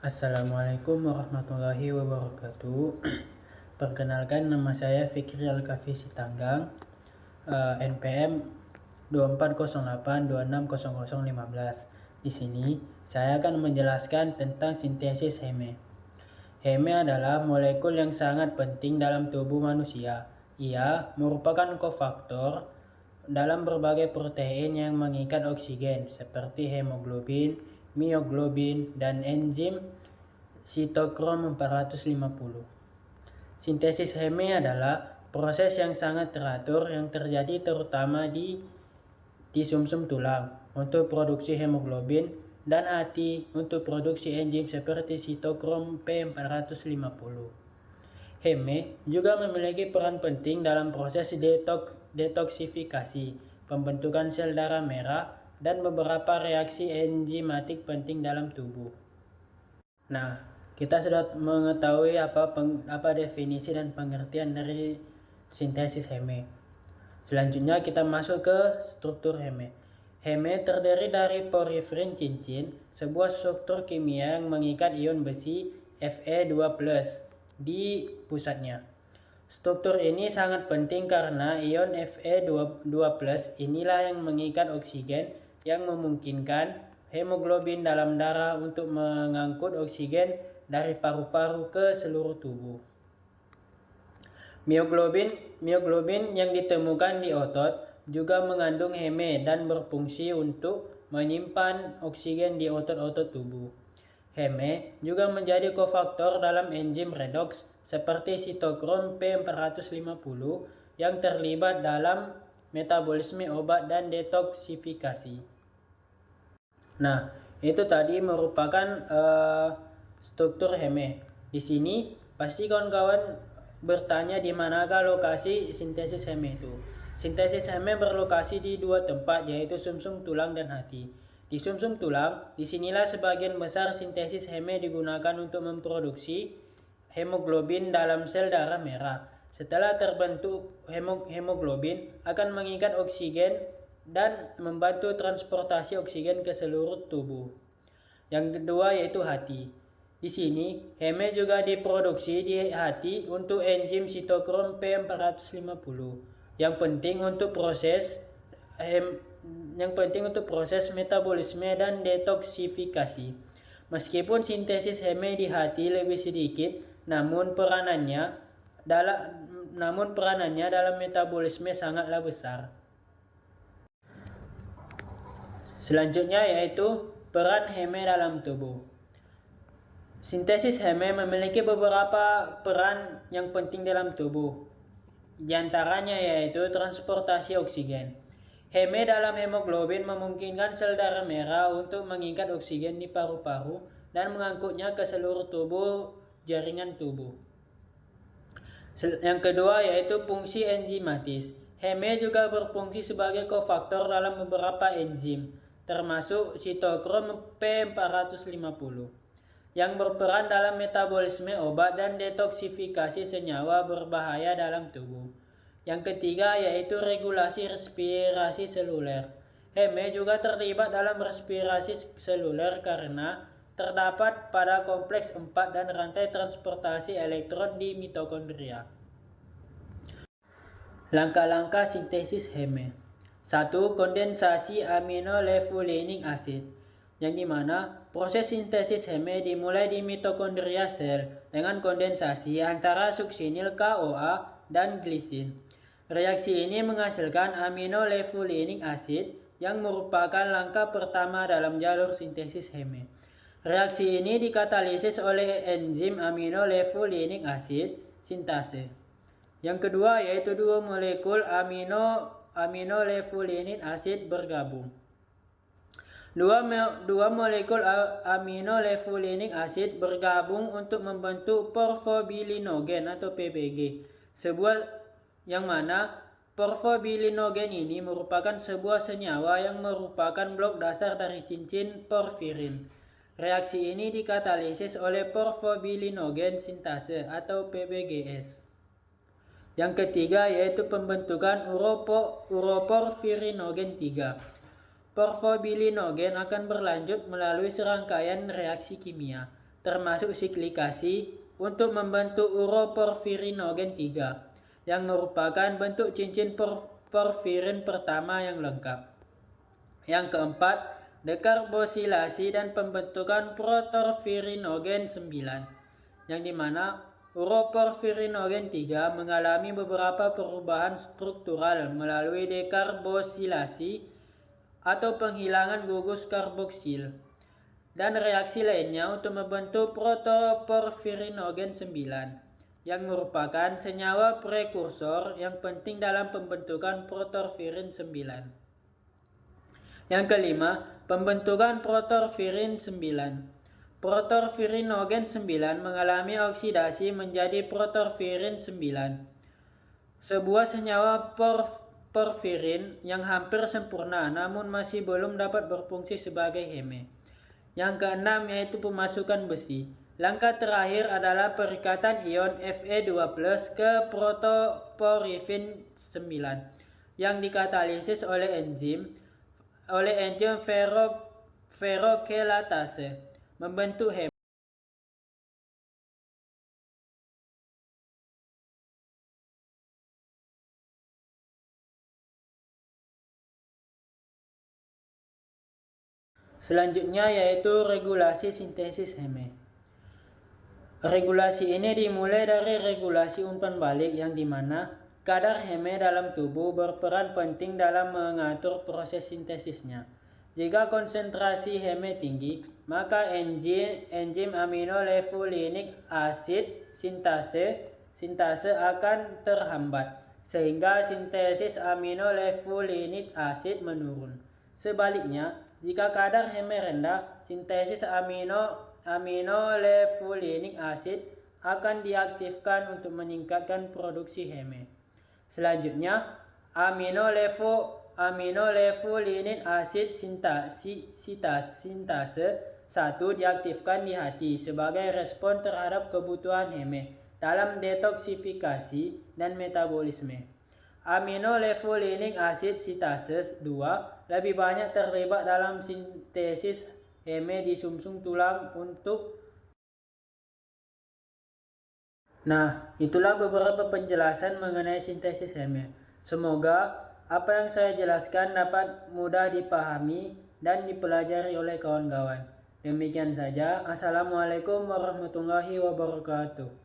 Assalamualaikum warahmatullahi wabarakatuh. Perkenalkan, nama saya Fikri Alkafi Sitanggang, NPM 2408260015. Di sini saya akan menjelaskan tentang sintesis Heme. Heme adalah molekul yang sangat penting dalam tubuh manusia. Ia merupakan kofaktor dalam berbagai protein yang mengikat oksigen seperti hemoglobin, mioglobin, dan enzim sitokrom 450. Sintesis Heme adalah proses yang sangat teratur yang terjadi terutama di sumsum tulang untuk produksi hemoglobin dan hati untuk produksi enzim seperti sitokrom P450. Heme juga memiliki peran penting dalam proses detoksifikasi, pembentukan sel darah merah, dan beberapa reaksi enzimatik penting dalam tubuh. Nah, kita sudah mengetahui apa definisi dan pengertian dari sintesis Heme. Selanjutnya kita masuk ke struktur Heme. Heme terdiri dari porfirin cincin, sebuah struktur kimia yang mengikat ion besi Fe2+ di pusatnya. Struktur ini sangat penting karena ion Fe2+ inilah yang mengikat oksigen yang memungkinkan hemoglobin dalam darah untuk mengangkut oksigen dari paru-paru ke seluruh tubuh. Mioglobin yang ditemukan di otot juga mengandung Heme dan berfungsi untuk menyimpan oksigen di otot-otot tubuh. Heme juga menjadi kofaktor dalam enzim redoks seperti sitokrom P450 yang terlibat dalam metabolisme obat dan detoksifikasi. Nah, itu tadi merupakan struktur Heme. Di sini pasti kawan-kawan bertanya di manakah lokasi sintesis Heme itu. Sintesis Heme berlokasi di dua tempat, yaitu sumsum tulang dan hati. Di sumsum tulang, disinilah sebagian besar sintesis Heme digunakan untuk memproduksi hemoglobin dalam sel darah merah. Setelah terbentuk, hemoglobin akan mengikat oksigen dan membantu transportasi oksigen ke seluruh tubuh. Yang kedua yaitu hati. Di sini, Heme juga diproduksi di hati untuk enzim sitokrom P450 yang penting untuk proses metabolisme dan detoksifikasi. Meskipun sintesis Heme di hati lebih sedikit, namun peranannya dalam metabolisme sangatlah besar. Selanjutnya yaitu peran Heme dalam tubuh. Sintesis Heme memiliki beberapa peran yang penting dalam tubuh. Di antaranya yaitu transportasi oksigen. Heme dalam hemoglobin memungkinkan sel darah merah untuk mengikat oksigen di paru-paru dan mengangkutnya ke seluruh jaringan tubuh. Yang kedua yaitu fungsi enzimatis. Heme juga berfungsi sebagai kofaktor dalam beberapa enzim, termasuk sitokrom P450, yang berperan dalam metabolisme obat dan detoksifikasi senyawa berbahaya dalam tubuh. Yang ketiga yaitu regulasi respirasi seluler. Heme juga terlibat dalam respirasi seluler karena terdapat pada kompleks 4 dan rantai transportasi elektron di mitokondria. Langkah-langkah sintesis Heme. 1. Kondensasi aminolefulinic acid, yang dimana proses sintesis Heme dimulai di mitokondria sel dengan kondensasi antara suksinil CoA dan glisin. Reaksi ini menghasilkan aminolefulinic acid yang merupakan langkah pertama dalam jalur sintesis Heme. Reaksi ini dikatalisis oleh enzim aminolefulinic acid sintase. Yang kedua yaitu dua molekul aminolefulinic acid bergabung. Dua molekul aminolefulinic acid bergabung untuk membentuk porfobilinogen atau PBG. Yang mana porfobilinogen ini merupakan sebuah senyawa yang merupakan blok dasar dari cincin porfirin. Reaksi ini dikatalisis oleh porfobilinogen sintase atau PBGS. Yang ketiga yaitu pembentukan uroporfirinogen 3. Porfobilinogen akan berlanjut melalui serangkaian reaksi kimia. termasuk siklikasi, untuk membentuk uroporfirinogen 3, yang merupakan bentuk cincin porfirin pertama yang lengkap. Yang keempat, dekarbosilasi dan pembentukan protorfirinogen 9, yang dimana uroporfirinogen 3 mengalami beberapa perubahan struktural melalui dekarbosilasi atau penghilangan gugus karboksil, dan reaksi lainnya untuk membentuk protoporfirinogen 9, yang merupakan senyawa prekursor yang penting dalam pembentukan protorfirin 9. Yang kelima, pembentukan protorfirin 9. Protorfirinogen 9 mengalami oksidasi menjadi protorfirin 9, sebuah senyawa porfirin yang hampir sempurna namun masih belum dapat berfungsi sebagai heme. Yang keenam yaitu pemasukan besi. Langkah terakhir adalah perikatan ion Fe2+ ke protoporfin 9 yang dikatalisis oleh enzim ferrokelatase membentuk heme. Selanjutnya yaitu regulasi sintesis heme. Regulasi ini dimulai dari regulasi umpan balik yang dimana kadar heme dalam tubuh berperan penting dalam mengatur proses sintesisnya. Jika konsentrasi heme tinggi, maka enzim aminolevulinik asid sintase akan terhambat, sehingga sintesis aminolevulinik asid menurun. Sebaliknya, jika kadar heme rendah, sintesis aminolevulinik asid akan diaktifkan untuk meningkatkan produksi heme. Selanjutnya, aminolevulinik asid sintase 1 diaktifkan di hati sebagai respon terhadap kebutuhan heme dalam detoksifikasi dan metabolisme. Aminolevulinik asid sintase 2 lebih banyak terlibat dalam sintesis heme di sumsum tulang untuk. Nah, itulah beberapa penjelasan mengenai sintesis heme. Semoga apa yang saya jelaskan dapat mudah dipahami dan dipelajari oleh kawan-kawan. Demikian saja. Assalamualaikum warahmatullahi wabarakatuh.